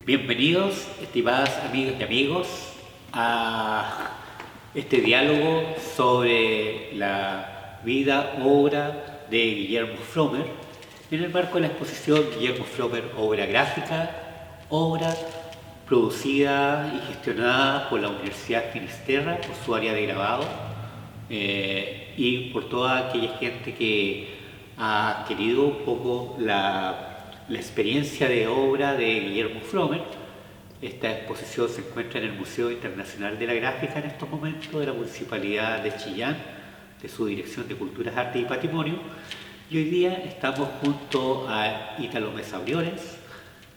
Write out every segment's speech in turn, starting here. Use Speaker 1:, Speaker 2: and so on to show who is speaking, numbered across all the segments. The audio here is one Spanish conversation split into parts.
Speaker 1: Bienvenidos, estimadas amigas y amigos, a este diálogo sobre la vida, obra de Guillermo Frommer, en el marco de la exposición Guillermo Frommer, obra gráfica, obra producida y gestionada por la Universidad Finisterra, por su área de grabado, y por toda aquella gente que ha querido un poco la experiencia de obra de Guillermo Frommer. Esta exposición se encuentra en el Museo Internacional de la Gráfica en estos momentos de la Municipalidad de Chillán, de su Dirección de Culturas, Arte y Patrimonio. Y hoy día estamos junto a Ítalo Mesa Briones,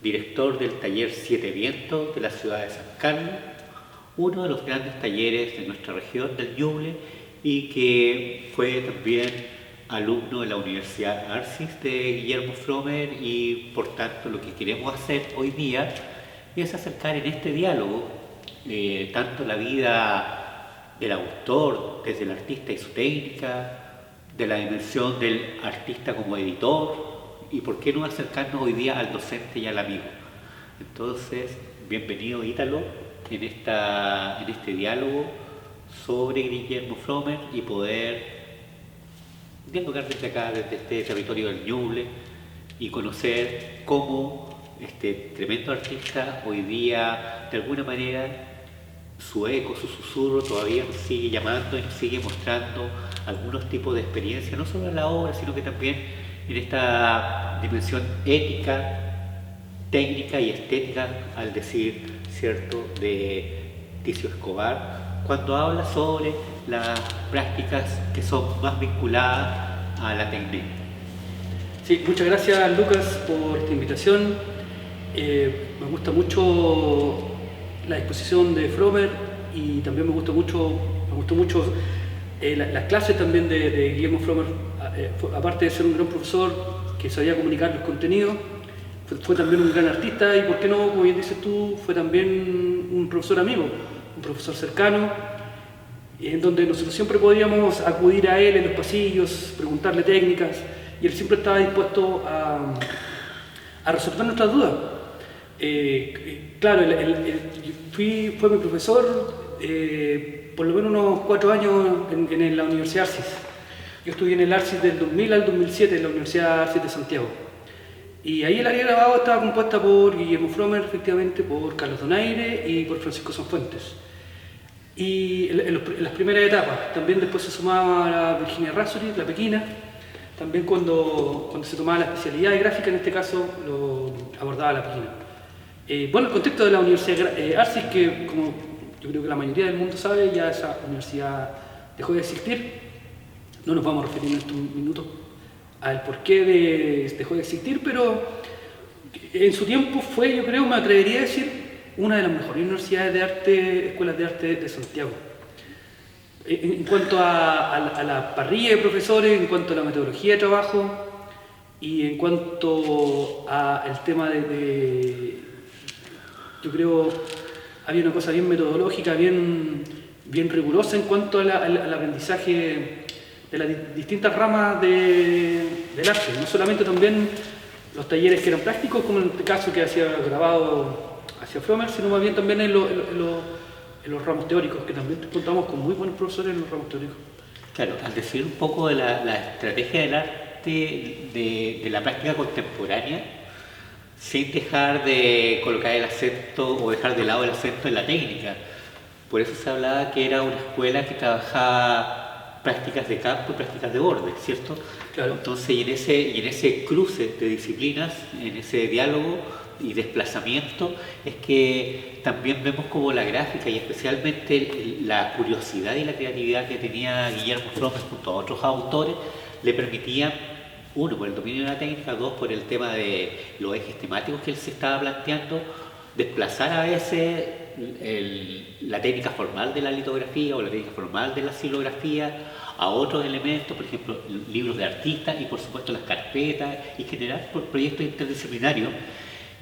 Speaker 1: director del taller Siete Vientos de la ciudad de San Carlos, uno de los grandes talleres de nuestra región del Ñuble y que fue también alumno de la Universidad Arcis de Guillermo Frommer, y por tanto lo que queremos hacer hoy día es acercar en este diálogo tanto la vida del autor desde el artista y su técnica, de la dimensión del artista como editor, y por qué no acercarnos hoy día al docente y al amigo. Entonces, bienvenido Ítalo en este diálogo sobre Guillermo Frommer y poder dialogar desde acá, desde este territorio del Ñuble, y conocer cómo este tremendo artista hoy día, de alguna manera, su eco, su susurro todavía nos sigue llamando y nos sigue mostrando algunos tipos de experiencia, no solo en la obra, sino que también en esta dimensión ética, técnica y estética, al decir, ¿cierto?, de Ticio Escobar, cuando habla sobre las prácticas que son más vinculadas a la técnica.
Speaker 2: Sí, muchas gracias Lucas por esta invitación. Me gusta mucho la exposición de Frommer y también me gustó mucho las clases también de Guillermo Frommer. Aparte de ser un gran profesor que sabía comunicar los contenidos, fue también un gran artista y, por qué no, como bien dices tú, fue también un profesor amigo, un profesor cercano, en donde nosotros siempre podíamos acudir a él en los pasillos, preguntarle técnicas, y él siempre estaba dispuesto a resolver nuestras dudas. Claro, fue mi profesor por lo menos unos 4 años en la Universidad Arcis. Yo estudié en el Arcis del 2000 al 2007 en la Universidad Arcis de Santiago. Y ahí el área de grabado estaba compuesta por Guillermo Frommer, efectivamente, por Carlos Donaire y por Francisco Sanfuentes. Y en las primeras etapas, también después se sumaba la Virginia Razzoli, la pequina, también cuando se tomaba la especialidad de gráfica, en este caso lo abordaba la pequina. Bueno, el contexto de la Universidad Arcis, que como yo creo que la mayoría del mundo sabe, ya esa universidad dejó de existir. No nos vamos a referir en estos minutos al porqué dejó de existir, pero en su tiempo fue, yo creo, me atrevería a decir, una de las mejores universidades de arte, escuelas de arte de Santiago. En cuanto a la parrilla de profesores, en cuanto a la metodología de trabajo y en cuanto al tema yo creo, había una cosa bien metodológica, bien rigurosa en cuanto al aprendizaje de las distintas ramas del arte, no solamente también los talleres que eran prácticos, como en este caso que hacía grabado hacia Frommer, sino más bien también en los ramos teóricos, que también contamos con muy buenos profesores en los ramos teóricos.
Speaker 1: Claro, al decir un poco de la estrategia del arte, de la práctica contemporánea, sin dejar de colocar el acento o dejar de lado el acento en la técnica. Por eso se hablaba que era una escuela que trabajaba prácticas de campo y prácticas de borde, ¿cierto?
Speaker 2: Claro.
Speaker 1: Entonces, y en ese cruce de disciplinas, en ese diálogo y desplazamiento, es que también vemos como la gráfica y especialmente la curiosidad y la creatividad que tenía Guillermo Frommer junto a otros autores le permitían, uno, por el dominio de la técnica, dos, por el tema de los ejes temáticos que él se estaba planteando, desplazar a veces la técnica formal de la litografía o la técnica formal de la xilografía a otros elementos, por ejemplo, libros de artistas y por supuesto las carpetas, y generar proyectos interdisciplinarios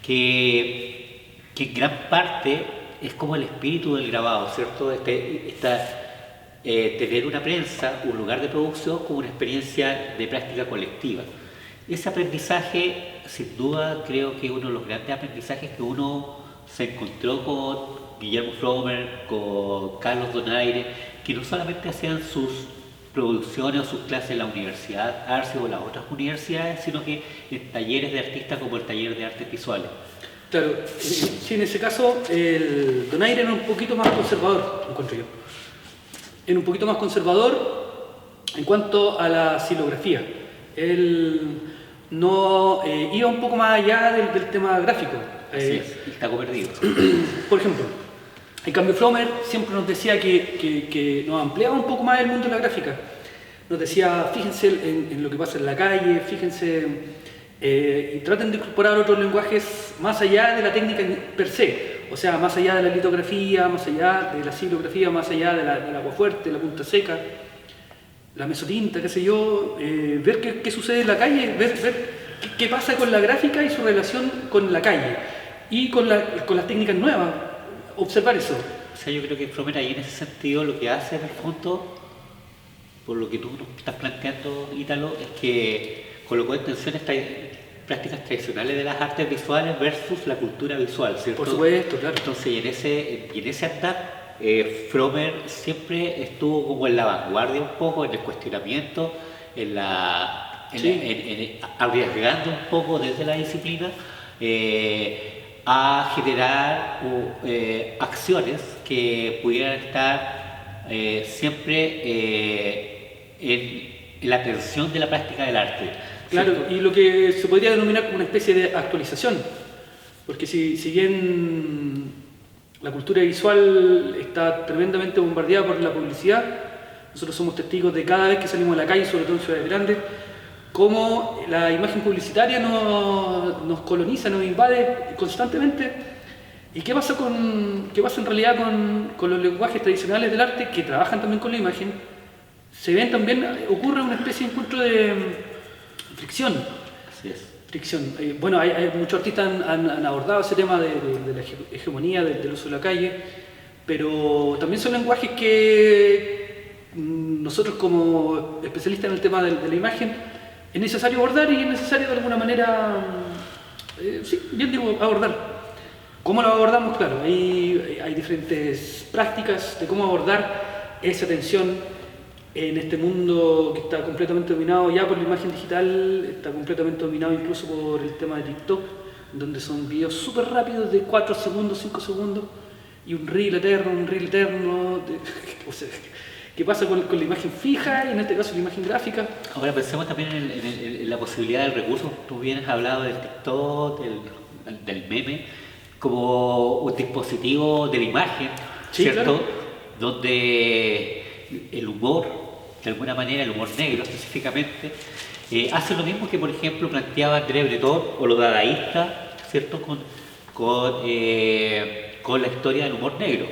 Speaker 1: que en gran parte es como el espíritu del grabado, ¿cierto? Tener una prensa, un lugar de producción como una experiencia de práctica colectiva. Ese aprendizaje, sin duda, creo que es uno de los grandes aprendizajes que uno se encontró con Guillermo Frommer, con Carlos Donaire, que no solamente hacían sus producciones o sus clases en la Universidad Arce o las otras universidades, sino que en talleres de artistas como el taller de artes visuales.
Speaker 2: Claro, sí, en ese caso el Donaire era un poquito más conservador, encuentro yo. Era un poquito más conservador en cuanto a la silografía. Él no iba un poco más allá del tema gráfico.
Speaker 1: Así es, el taco perdido.
Speaker 2: Por ejemplo, en cambio Frommer siempre nos decía que nos ampliaba un poco más el mundo de la gráfica. Nos decía, fíjense en lo que pasa en la calle, fíjense y traten de incorporar otros lenguajes más allá de la técnica per se. O sea, más allá de la litografía, más allá de la silografía, más allá del agua fuerte, la punta seca, la mesotinta, qué sé yo, ver qué sucede en la calle, ver qué pasa con la gráfica y su relación con la calle y con las técnicas nuevas, observar eso.
Speaker 1: O sea, yo creo que Frommer ahí en ese sentido lo que hace en el fondo, por lo que tú nos estás planteando, Ítalo, es que colocó en tensión estas prácticas tradicionales de las artes visuales versus la cultura visual, ¿cierto?
Speaker 2: Por supuesto, claro.
Speaker 1: Entonces, y en ese andar, Frommer siempre estuvo como en la vanguardia un poco, en el cuestionamiento, arriesgando un poco desde la disciplina a generar acciones que pudieran estar siempre en la atención de la práctica del arte.
Speaker 2: Claro,
Speaker 1: ¿cierto?
Speaker 2: y lo que se podría denominar como una especie de actualización, porque si bien la cultura visual está tremendamente bombardeada por la publicidad, nosotros somos testigos de cada vez que salimos a la calle, sobre todo en ciudades grandes, cómo la imagen publicitaria nos coloniza, nos invade constantemente. ¿Y qué pasa en realidad con los lenguajes tradicionales del arte que trabajan también con la imagen? Se ven también, ocurre una especie de encuentro de fricción.
Speaker 1: Así es.
Speaker 2: Fricción. Bueno, hay muchos artistas han abordado ese tema de la hegemonía, del uso de la calle, pero también son lenguajes que nosotros como especialistas en el tema de la imagen es necesario abordar y es necesario de alguna manera, abordar. ¿Cómo lo abordamos? Claro, hay diferentes prácticas de cómo abordar esa tensión en este mundo que está completamente dominado ya por la imagen digital, está completamente dominado incluso por el tema de TikTok, donde son videos súper rápidos de 4 segundos, 5 segundos, y un reel eterno, o sea, ¿qué pasa con la imagen fija y en este caso la imagen gráfica?
Speaker 1: Ahora pensemos también en la posibilidad del recurso. Tú bien has hablado del TikTok, del meme, como un dispositivo de la imagen,
Speaker 2: Sí,
Speaker 1: ¿cierto?
Speaker 2: claro.
Speaker 1: Donde el humor, de alguna manera el humor negro específicamente, hace lo mismo que por ejemplo planteaba André Breton o los dadaístas, ¿cierto? Con la historia del humor negro.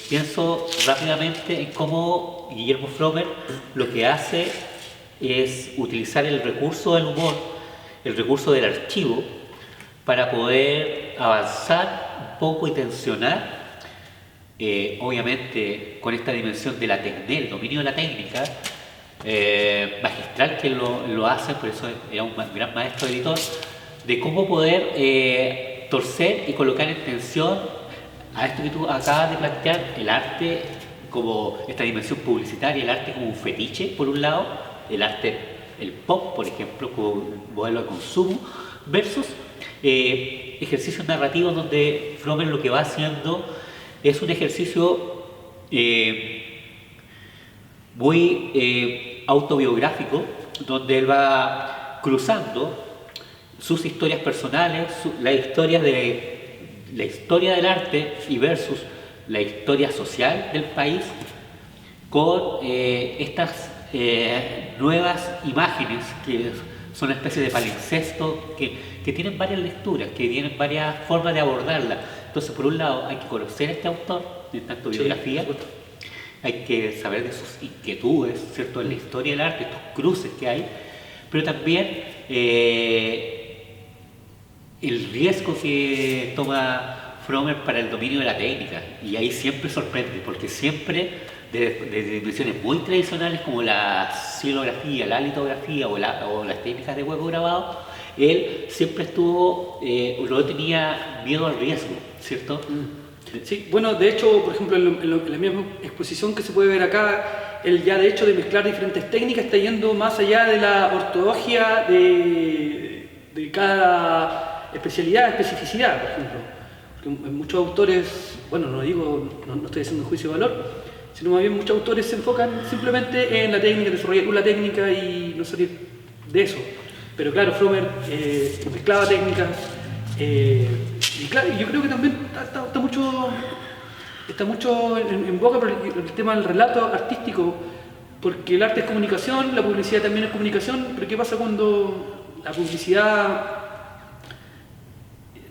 Speaker 1: Pienso rápidamente en cómo Guillermo Frommer lo que hace es utilizar el recurso del humor, el recurso del archivo, para poder avanzar un poco y tensionar, obviamente con esta dimensión de el dominio de la técnica, magistral que lo hace, por eso era un gran maestro editor, de cómo poder torcer y colocar en tensión a esto que tú acabas de plantear, el arte como esta dimensión publicitaria, el arte como un fetiche, por un lado, el arte, el pop, por ejemplo, como un modelo de consumo, versus ejercicios narrativos donde Frommer lo que va haciendo es un ejercicio muy autobiográfico, donde él va cruzando sus historias personales, la historia del arte y versus la historia social del país, con estas nuevas imágenes que son una especie de palimpsesto que tienen varias lecturas, que tienen varias formas de abordarla. Entonces, por un lado, hay que conocer a este autor, en tanto biografía,
Speaker 2: Sí,
Speaker 1: hay que saber de sus inquietudes, ¿cierto?, en la historia del arte, estos cruces que hay, pero también el riesgo que toma Frommer para el dominio de la técnica, y ahí siempre sorprende, porque siempre desde dimensiones muy tradicionales como la silografía, la litografía o las técnicas de hueco grabado, él siempre estuvo, no tenía miedo al riesgo, ¿cierto?
Speaker 2: Sí, bueno, de hecho, por ejemplo, en la misma exposición que se puede ver acá, él ya de hecho de mezclar diferentes técnicas está yendo más allá de la ortodoxia de cada especialidad, especificidad, por ejemplo. Porque muchos autores, bueno, no digo, no estoy haciendo juicio de valor, sino más bien muchos autores se enfocan simplemente en la técnica, desarrollar la técnica y no salir de eso. Pero claro, Frommer mezclaba técnicas, y claro, yo creo que también está mucho en boca por el tema del relato artístico, porque el arte es comunicación, la publicidad también es comunicación, pero ¿qué pasa cuando la publicidad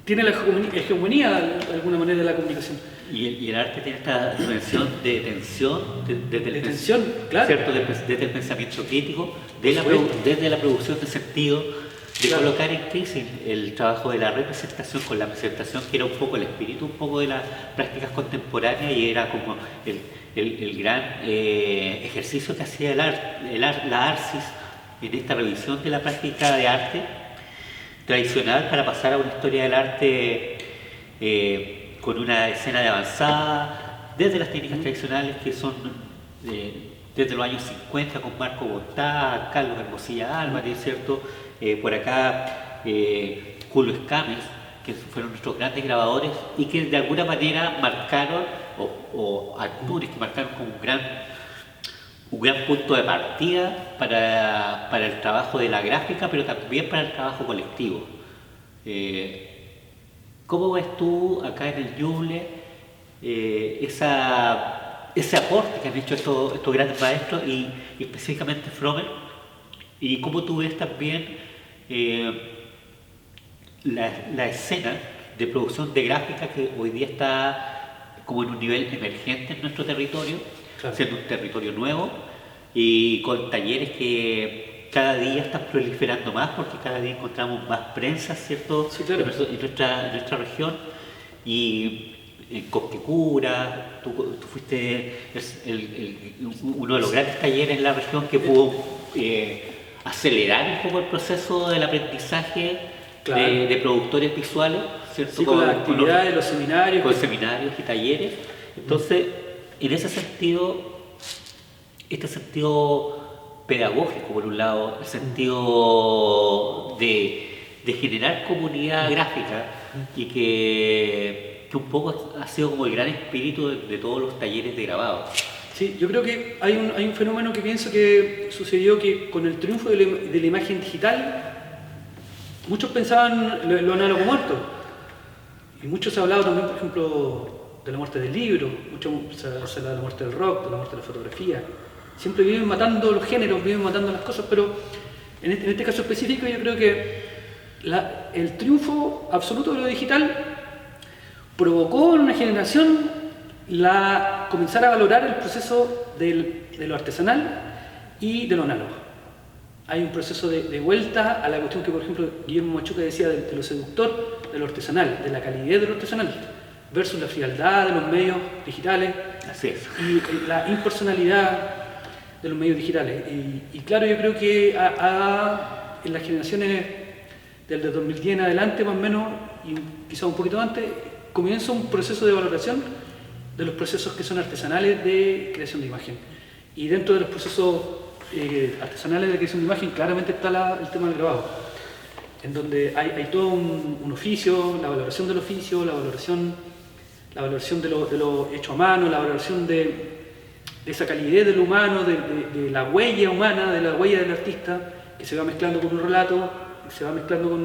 Speaker 2: tiene la hegemonía de alguna manera de la comunicación?
Speaker 1: Y el arte tiene esta dimensión de tensión,
Speaker 2: Claro.
Speaker 1: ¿cierto? Desde el pensamiento crítico, desde la producción de sentido, de
Speaker 2: claro.
Speaker 1: colocar en crisis el trabajo de la representación con la presentación, que era un poco el espíritu un poco de las prácticas contemporáneas, y era como el gran ejercicio que hacía la Arcis en esta revisión de la práctica de arte tradicional para pasar a una historia del arte con una escena de avanzada, desde las técnicas tradicionales que son desde los años 50 con Marco Bontá, Carlos Hermosilla Álvarez, ¿cierto? Por acá Julio Escames, que fueron nuestros grandes grabadores y que de alguna manera marcaron, o actores que marcaron como un gran punto de partida para el trabajo de la gráfica, pero también para el trabajo colectivo. ¿Cómo ves tú acá en el Ñuble ese aporte que han hecho estos grandes maestros y específicamente Frommer? ¿Y cómo tú ves también la escena de producción de gráfica que hoy día está como en un nivel emergente en nuestro territorio, claro, siendo un territorio nuevo y con talleres que cada día están proliferando más porque cada día encontramos más prensa, ¿cierto?
Speaker 2: Sí, claro.
Speaker 1: En nuestra región y en Cosquecura, tú fuiste uno de los grandes talleres en la región que pudo acelerar un poco el proceso del aprendizaje, claro, de productores visuales, ¿cierto?
Speaker 2: Sí, con las actividades, los seminarios.
Speaker 1: Con seminarios y talleres. Entonces, en ese sentido, este sentido pedagógico, por un lado, el sentido de generar comunidad gráfica y que un poco ha sido como el gran espíritu de todos los talleres de grabado.
Speaker 2: Sí, yo creo que hay un fenómeno que pienso que sucedió que con el triunfo de la imagen digital, muchos pensaban lo análogo muerto. Y mucho se ha hablado también, por ejemplo, de la muerte del libro, mucho se ha hablado de la muerte del rock, de la muerte de la fotografía. Siempre viven matando los géneros, viven matando las cosas, pero en este caso específico yo creo que el triunfo absoluto de lo digital provocó en una generación comenzar a valorar el proceso de lo artesanal y de lo análogo. Hay un proceso de vuelta a la cuestión que, por ejemplo, Guillermo Machuca decía de lo seductor de lo artesanal, de la calidez de lo artesanal, versus la frialdad de los medios digitales.
Speaker 1: Así es.
Speaker 2: Y la impersonalidad de los medios digitales. Y claro, yo creo que en las generaciones del 2010 en adelante, más o menos, y quizás un poquito antes, comienza un proceso de valoración de los procesos que son artesanales de creación de imagen. Y dentro de los procesos artesanales de creación de imagen claramente está el tema del grabado, en donde hay todo un oficio, la valoración del oficio, la valoración de lo hecho a mano, la valoración de esa calidez de lo humano, de la huella humana, de la huella del artista, que se va mezclando con un relato, que se va mezclando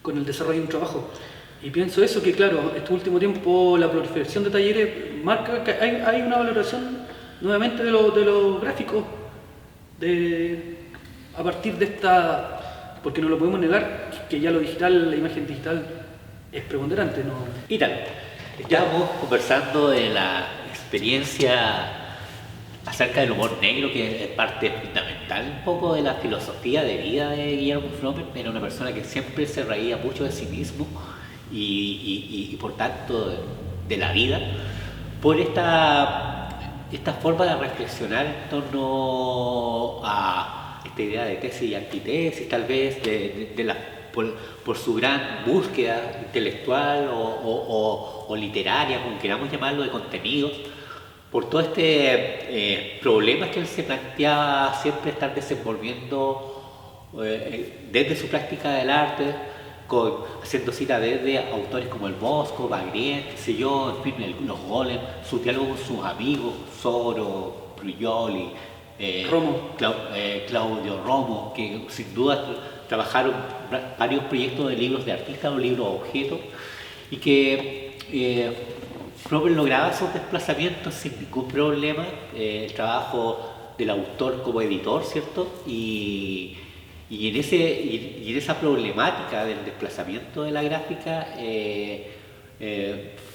Speaker 2: con el desarrollo de un trabajo. Y pienso eso, que claro, este último tiempo la proliferación de talleres marca que hay una valoración nuevamente de lo gráfico, a partir de porque no lo podemos negar, que ya lo digital, la imagen digital es preponderante, ¿no?
Speaker 1: Y tal, estábamos conversando de la experiencia acerca del humor negro, que es parte fundamental un poco de la filosofía de vida de Guillermo Frommer. Era una persona que siempre se reía mucho de sí mismo y por tanto de la vida, por esta forma de reflexionar en torno a esta idea de tesis y antitesis, tal vez, por su gran búsqueda intelectual o literaria, como queramos llamarlo, de contenidos, por todo este problemas que él se planteaba siempre estar desenvolviendo desde su práctica del arte, haciendo cita desde autores como el Bosco, Bagriet, qué sé yo, en fin, los Golem, sus diálogos con sus amigos, Soro, Prigioli,
Speaker 2: Romo.
Speaker 1: Claudio Romo, que sin duda trabajaron varios proyectos de libros de artistas o libros objetos, y que Fromer lograba esos desplazamientos sin ningún problema, el trabajo del autor como editor, ¿cierto? Y en esa problemática del desplazamiento de la gráfica,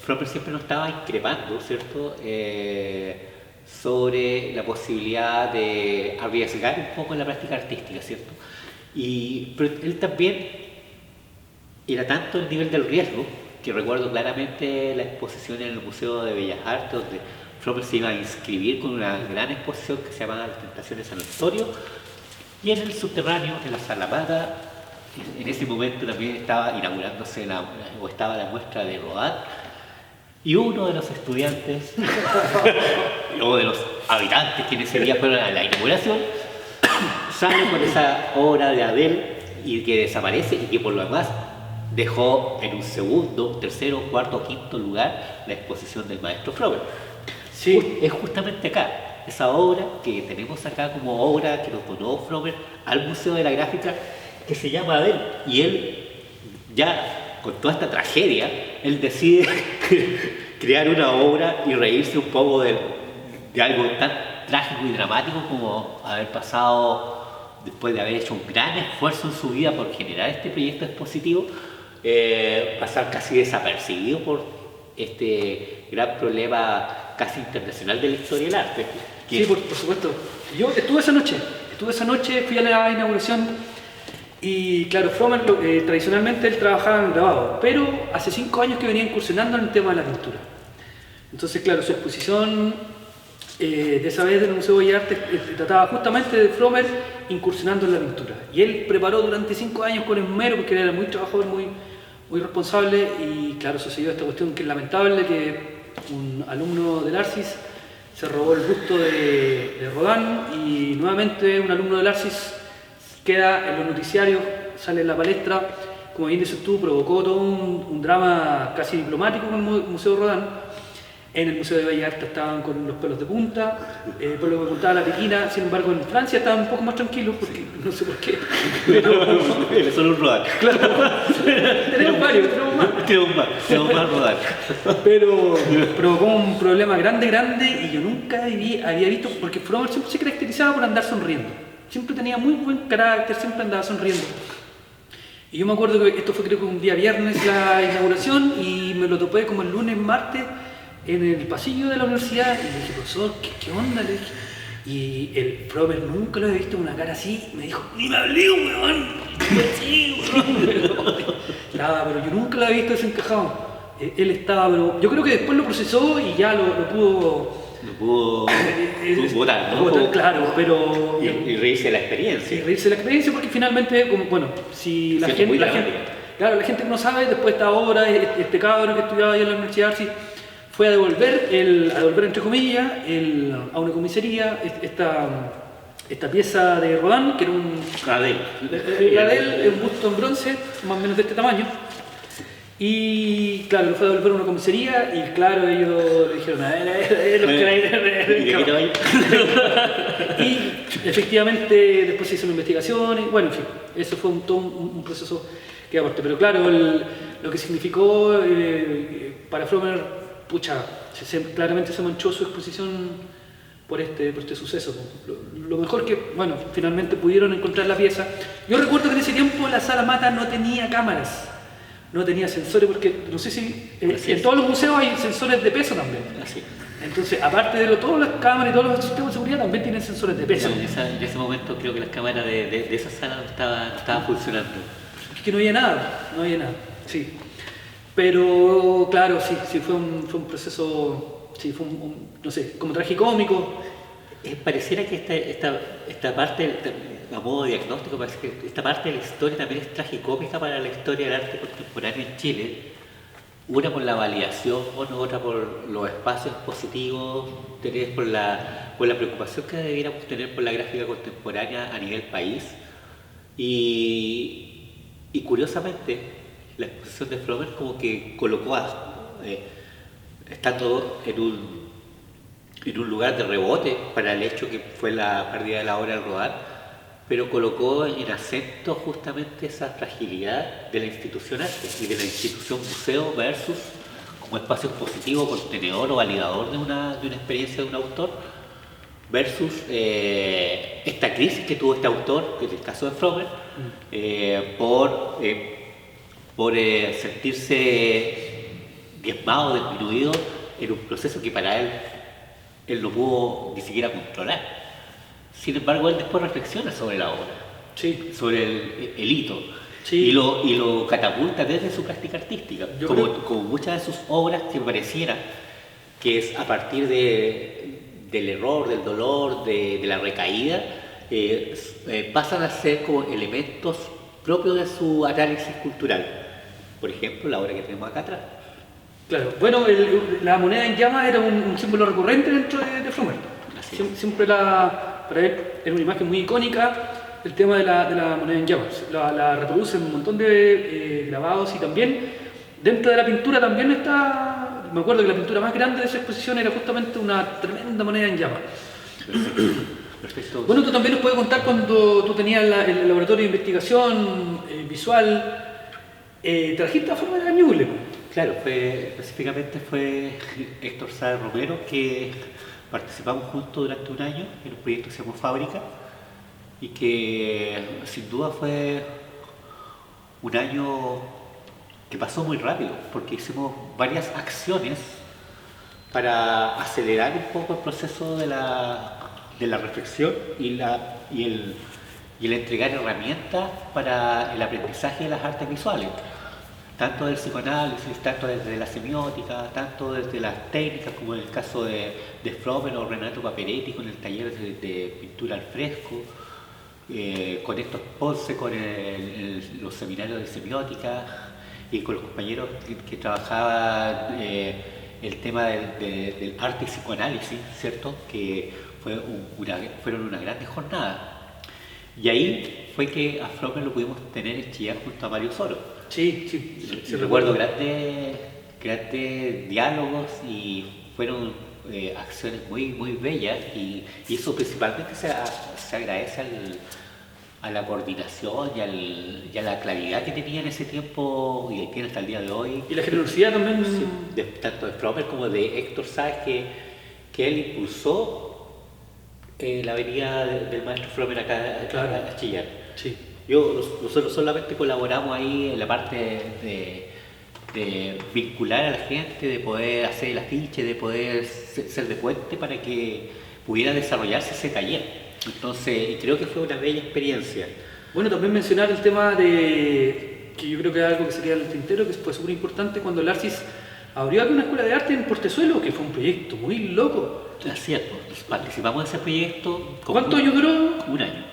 Speaker 1: Fromer siempre nos estaba increpando, ¿cierto? Sobre la posibilidad de arriesgar un poco en la práctica artística, ¿cierto? Pero él también era tanto el nivel del riesgo, que recuerdo claramente la exposición en el Museo de Bellas Artes, donde Fromer se iba a inscribir con una gran exposición que se llamaba Las Tentaciones de San Antonio, y en el subterráneo, en la Sala Mata, en ese momento también estaba inaugurándose estaba la muestra de Rodin, y uno de los estudiantes, o de los habitantes que en ese día fueron a la inauguración, sale con esa obra de Adele y que desaparece, y que por lo demás dejó en un segundo, tercero, cuarto, quinto lugar la exposición del maestro Fromer.
Speaker 2: Sí.
Speaker 1: Es justamente acá, esa obra que tenemos acá como obra que nos donó Fromer al Museo de la Gráfica, que se llama Adele, y él ya con toda esta tragedia, él decide crear una obra y reírse un poco de algo tan trágico y dramático como haber pasado, después de haber hecho un gran esfuerzo en su vida por generar este proyecto expositivo, pasar casi desapercibido por este gran problema casi internacional de la historia del arte.
Speaker 2: Sí, por supuesto. Yo estuve esa noche, fui a la inauguración y claro, Fromer tradicionalmente él trabajaba en grabado, pero hace 5 años que venía incursionando en el tema de la pintura. Entonces, claro, su exposición de esa vez del Museo de Bellas Artes trataba justamente de Fromer incursionando en la pintura. Y él preparó durante 5 años con esmero, porque él era muy trabajador, muy responsable, y claro, sucedió esta cuestión que es lamentable, que un alumno del Arcis se robó el busto de Rodin, y nuevamente un alumno del Arcis queda en los noticiarios, sale en la palestra, como bien dices tú, provocó todo un drama casi diplomático en el Museo de Rodin. En el Museo de Bellas Artes estaban con los pelos de punta, por lo que contaba la Pequina. Sin embargo, en Francia estaban un poco más tranquilos, porque no sé por qué. Pero
Speaker 1: solo un Rodin.
Speaker 2: Claro, tenemos varios,
Speaker 1: tenemos más Rodin.
Speaker 2: Pero provocó un problema grande, y yo nunca había visto, porque Fromer siempre se caracterizaba por andar sonriendo. Siempre tenía muy buen carácter, siempre andaba sonriendo. Y yo me acuerdo que esto fue creo que un día viernes la inauguración, y me lo topé como el lunes, martes, en el pasillo de la universidad, y le dije, profesor, ¿qué onda? Le dije. Y el Fromer nunca lo había visto con una cara así, me dijo, ¡ni me hablé, weón! Sí, weón. Pero yo nunca lo había visto desencajado. Él estaba, pero yo creo que después lo procesó y ya lo pudo...
Speaker 1: Lo pudo votar, ¿no?
Speaker 2: Claro, pero...
Speaker 1: Y reírse de la experiencia.
Speaker 2: Y reírse de la experiencia, porque finalmente, como, bueno, si la gente... Claro, la gente que no sabe, después de esta obra, este cabro que estudiaba ahí en la Universidad Arcis, fue a devolver entre comillas, a una comisaría esta pieza de Rodin, que era un Adele, un busto en bronce, más o menos de este tamaño. Y claro, lo fue a devolver a una comisaría, y claro, ellos le dijeron, y efectivamente después se hizo una investigación, y bueno, en fin, eso fue todo un proceso que aparte. Pero claro, lo que significó para Fromer, pucha, claramente se manchó su exposición por este suceso. Lo mejor que, bueno, finalmente pudieron encontrar la pieza. Yo recuerdo que en ese tiempo la Sala Mata no tenía cámaras, no tenía sensores, porque no sé si en todos los museos hay sensores de peso también.
Speaker 1: Así.
Speaker 2: Entonces, aparte de todas las cámaras y todos los sistemas de seguridad, también tienen sensores de peso.
Speaker 1: En ese momento creo que las cámaras de esa sala no estaban funcionando.
Speaker 2: Es que no había nada, sí. Pero claro, sí fue un proceso, sí, fue no sé, como tragicómico.
Speaker 1: Pareciera que esta parte a modo de diagnóstico, parece que esta parte de la historia también es tragicómica para la historia del arte contemporáneo en Chile. Una por la validación, otra por los espacios positivos, tres por la preocupación que debiéramos tener por la gráfica contemporánea a nivel país. Y curiosamente, la exposición de Frommer como que colocó, estando en un lugar de rebote para el hecho que fue la pérdida de la obra al rodar, pero colocó en acento justamente esa fragilidad de la institución arte y de la institución museo versus como espacio positivo, contenedor o validador de una experiencia de un autor, versus esta crisis que tuvo este autor, que es el caso de Frommer, por sentirse diezmado, disminuido en un proceso que para él no pudo ni siquiera controlar. Sin embargo, él después reflexiona sobre la obra,
Speaker 2: Sí.
Speaker 1: sobre el hito,
Speaker 2: Sí.
Speaker 1: y lo catapulta desde su práctica artística, como muchas de sus obras que pareciera que es a partir del error, del dolor, de la recaída, pasan a ser como elementos propios de su análisis cultural. Por ejemplo, la obra que tenemos acá atrás.
Speaker 2: Claro, bueno, la moneda en llama era un símbolo recurrente dentro de Frommer. Siempre para él era una imagen muy icónica, el tema de la moneda en llamas. La reproduce en un montón de grabados y también dentro de la pintura también está, me acuerdo que la pintura más grande de esa exposición era justamente una tremenda moneda en llamas.
Speaker 1: Perfecto.
Speaker 2: Bueno, tú también nos puedes contar cuando tú tenías el laboratorio de investigación visual, trajiste a Frommer a Ñuble.
Speaker 1: Claro, específicamente fue Héctor Sáez Romero, que participamos juntos durante un año en un proyecto que se llamó Fábrica y que sin duda fue un año que pasó muy rápido porque hicimos varias acciones para acelerar un poco el proceso de la reflexión y el entregar herramientas para el aprendizaje de las artes visuales, tanto del psicoanálisis, tanto desde la semiótica, tanto desde las técnicas, como en el caso de Frommer o Renato Paperetti con el taller de pintura al fresco, con Héctor Ponce con los seminarios de semiótica y con los compañeros que trabajaban el tema del arte y psicoanálisis, ¿cierto? Que fueron unas grandes jornadas. Y ahí fue que a Frommer lo pudimos tener en Chillán junto a Mario Soro.
Speaker 2: Sí,
Speaker 1: Recuerdo grandes diálogos y fueron acciones muy, muy bellas y eso principalmente se agradece a la coordinación y a la claridad que tenía en ese tiempo y que tiene hasta el día de hoy.
Speaker 2: Y la generosidad también.
Speaker 1: Sí, tanto de Frommer como de Héctor Sáez, que él impulsó la venida del maestro Frommer acá a Chillán.
Speaker 2: Sí.
Speaker 1: Nosotros solamente colaboramos ahí en la parte de vincular a la gente, de poder hacer el afiche, de poder ser de puente para que pudiera desarrollarse ese taller. Entonces, creo que fue una bella experiencia.
Speaker 2: Bueno, también mencionar el tema que yo creo que es algo que se queda en el tintero, que fue súper importante cuando el Arcis abrió aquí una escuela de arte en Portezuelo, que fue un proyecto muy loco.
Speaker 1: Es cierto, participamos de ese proyecto.
Speaker 2: ¿Cuánto años duró?
Speaker 1: Un año.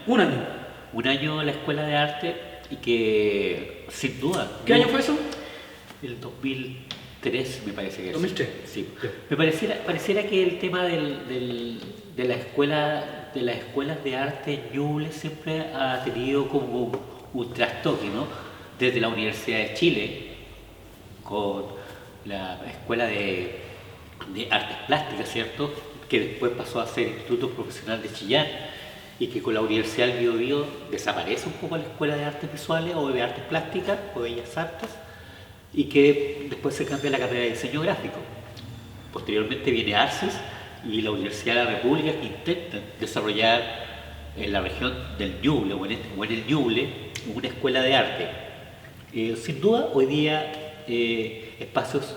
Speaker 1: Un año en la escuela de arte y que, sin duda...
Speaker 2: ¿Qué año fue eso?
Speaker 1: El 2003 me parece que es.
Speaker 2: 2003.
Speaker 1: Sí. Me pareciera que el tema de las escuelas de arte en Ñuble siempre ha tenido como un trastoque, ¿no? Desde la Universidad de Chile, con la Escuela de Artes Plásticas, ¿cierto? Que después pasó a ser Instituto Profesional de Chillán, y que con la Universidad del Biobío desaparece un poco la Escuela de Artes Visuales o de Artes Plásticas o Bellas Artes, y que después se cambia la carrera de Diseño Gráfico. Posteriormente viene Arcis y la Universidad de la República, que intenta desarrollar en la región del Ñuble o en el Ñuble una escuela de arte. Sin duda, hoy día espacios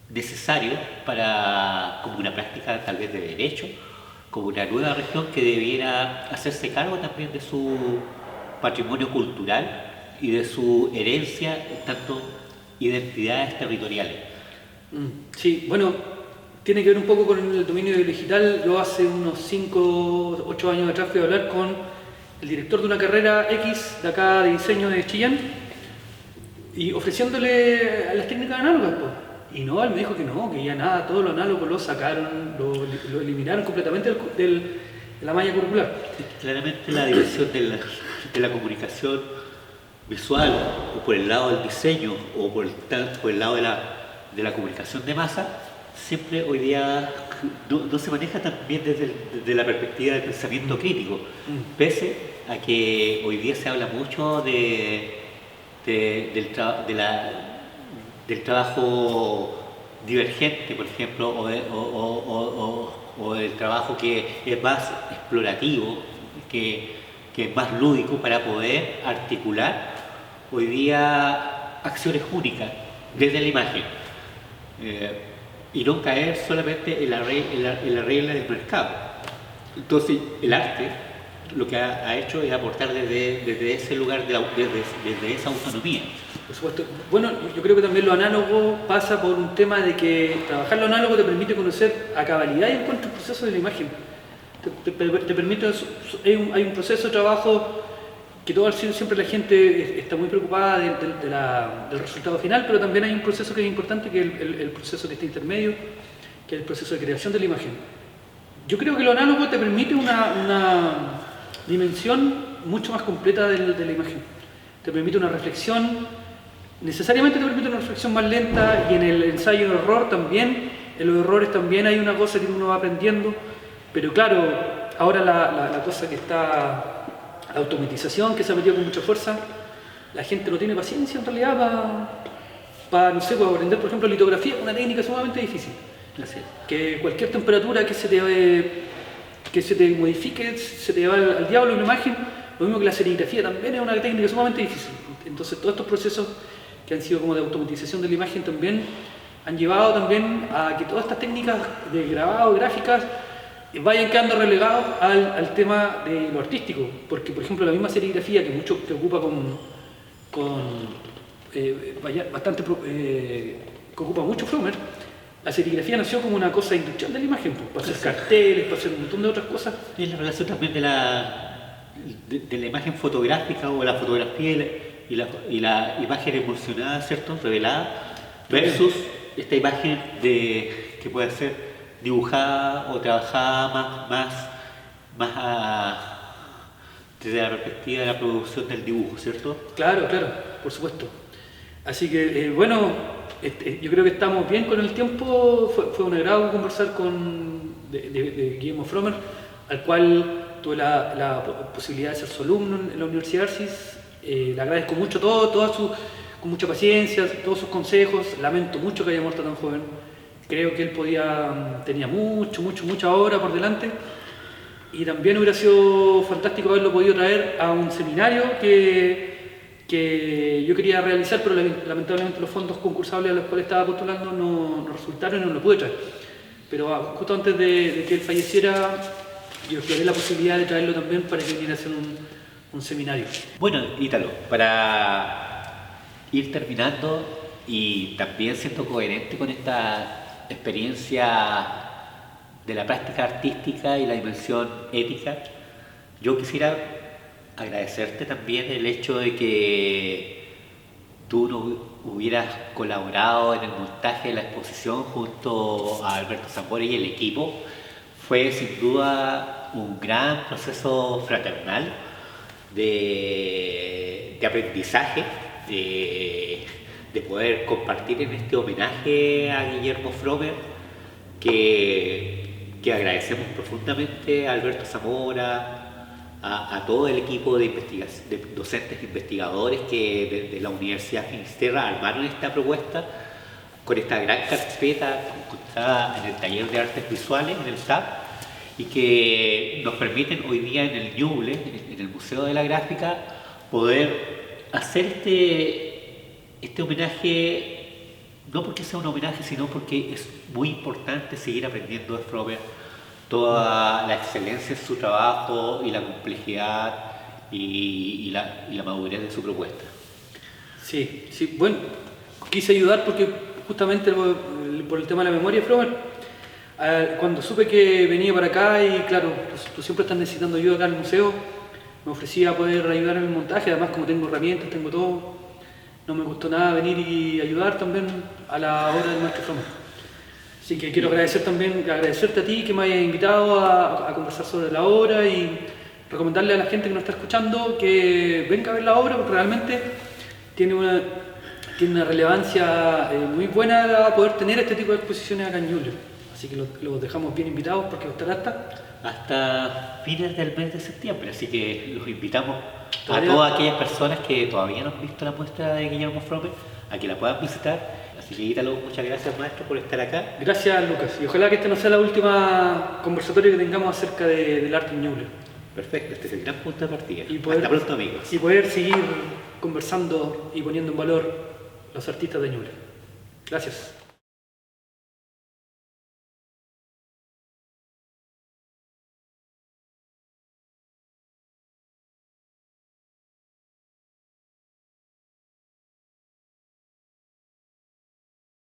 Speaker 1: necesarios como una práctica tal vez de derecho, como una nueva región que debiera hacerse cargo también de su patrimonio cultural y de su herencia, tanto identidades territoriales.
Speaker 2: Sí, bueno, tiene que ver un poco con el dominio digital. Yo hace unos 5 o 8 años atrás fui a hablar con el director de una carrera X de acá de diseño de Chillán y ofreciéndole a las técnicas análogas, pues. Y no, él me dijo que no, que ya nada, todo lo análogo lo sacaron, lo eliminaron completamente de la malla curricular.
Speaker 1: Claramente la dimensión de la comunicación visual, o por el lado del diseño, o por el lado de la comunicación de masa, siempre hoy día no se maneja tan bien desde la perspectiva del pensamiento crítico, pese a que hoy día se habla mucho del trabajo divergente, por ejemplo, o del trabajo que es más explorativo, que es más lúdico para poder articular hoy día acciones únicas desde la imagen y no caer solamente en la regla del mercado. Entonces el arte lo que ha hecho es aportar desde ese lugar, desde esa autonomía.
Speaker 2: Por supuesto. Bueno, yo creo que también lo análogo pasa por un tema de que trabajar lo análogo te permite conocer a cabalidad y encuentro el proceso de la imagen. Te permite, hay un proceso de trabajo que siempre la gente está muy preocupada del resultado final, pero también hay un proceso que es importante, que es el proceso que está intermedio, que es el proceso de creación de la imagen. Yo creo que lo análogo te permite una dimensión mucho más completa de la imagen. Te permite una reflexión, necesariamente te permite una reflexión más lenta, y en el ensayo de error también, en los errores también hay una cosa que uno va aprendiendo, pero claro, ahora la cosa que está, la automatización que se ha metido con mucha fuerza, la gente no tiene paciencia en realidad para no sé, para aprender, por ejemplo, litografía, una técnica sumamente difícil. Que cualquier temperatura que se te modifique, se te va al diablo una imagen. Lo mismo que la serigrafía también es una técnica sumamente difícil. Entonces todos estos procesos que han sido como de automatización de la imagen también han llevado también a que todas estas técnicas de grabado, gráficas, vayan quedando relegados al tema de lo artístico. Porque, por ejemplo, la misma serigrafía que mucho te ocupa que ocupa mucho Frommer, la serigrafía nació como una cosa industrial de la imagen, pues, para hacer carteles, para hacer un montón de otras cosas.
Speaker 1: Y la relación también de la imagen fotográfica o la fotografía y la imagen emulsionada, ¿cierto? Revelada, versus esta imagen que puede ser dibujada o trabajada más desde la perspectiva de la producción del dibujo, ¿cierto?
Speaker 2: Claro, por supuesto. Así que, yo creo que estamos bien con el tiempo. Fue un agrado conversar de Guillermo Frommer, al cual tuve la posibilidad de ser su alumno en la Universidad Arcis. Le agradezco mucho con mucha paciencia, todos sus consejos. Lamento mucho que haya muerto tan joven. Creo que él tenía mucha obra por delante. Y también hubiera sido fantástico haberlo podido traer a un seminario que yo quería realizar, pero lamentablemente los fondos concursables a los cuales estaba postulando no resultaron y no lo pude traer. Pero justo antes de que él falleciera, yo exploré la posibilidad de traerlo también para que viniera a hacer un seminario.
Speaker 1: Bueno, Ítalo, para ir terminando y también siendo coherente con esta experiencia de la práctica artística y la dimensión ética, yo quisiera agradecerte también el hecho de que tú no hubieras colaborado en el montaje de la exposición junto a Alberto Zambora y el equipo. Fue sin duda un gran proceso fraternal de aprendizaje, de poder compartir en este homenaje a Guillermo Frommer, que agradecemos profundamente a Alberto Zamora, a todo el equipo de docentes investigadores que desde la Universidad Finisterra armaron esta propuesta con esta gran carpeta encontrada en el taller de artes visuales, en el SAP, y que nos permiten hoy día en el Ñuble, en el Museo de la Gráfica, poder hacer este homenaje, no porque sea un homenaje, sino porque es muy importante seguir aprendiendo de Frommer toda la excelencia en su trabajo y la complejidad y la madurez de su propuesta.
Speaker 2: Sí, bueno, quise ayudar porque justamente por el tema de la memoria de Frommer, Cuando supe que venía para acá y claro, tú siempre estás necesitando ayuda acá en el museo, me ofrecía poder ayudar en el montaje, además como tengo herramientas, tengo todo, no me costó nada venir y ayudar también a la obra del maestro Fromer. Así que quiero agradecerte a ti que me hayas invitado a conversar sobre la obra y recomendarle a la gente que nos está escuchando que venga a ver la obra porque realmente tiene una relevancia muy buena poder tener este tipo de exposiciones acá en Ñuble. Así que los dejamos bien invitados porque va a estar
Speaker 1: hasta fines del mes de septiembre, así que los invitamos a
Speaker 2: Todavía-
Speaker 1: todas aquellas personas que todavía no han visto la muestra de Guillermo Fromer a que la puedan visitar. Así que Ítalo, muchas gracias maestro por estar acá.
Speaker 2: Gracias Lucas y ojalá que esta no sea la última conversatorio que tengamos acerca del arte en Ñuble.
Speaker 1: Perfecto, este es el gran punto de partida.
Speaker 2: Y poder-
Speaker 1: Hasta pronto amigos.
Speaker 2: Y poder seguir conversando y poniendo en valor los artistas de Ñuble. Gracias.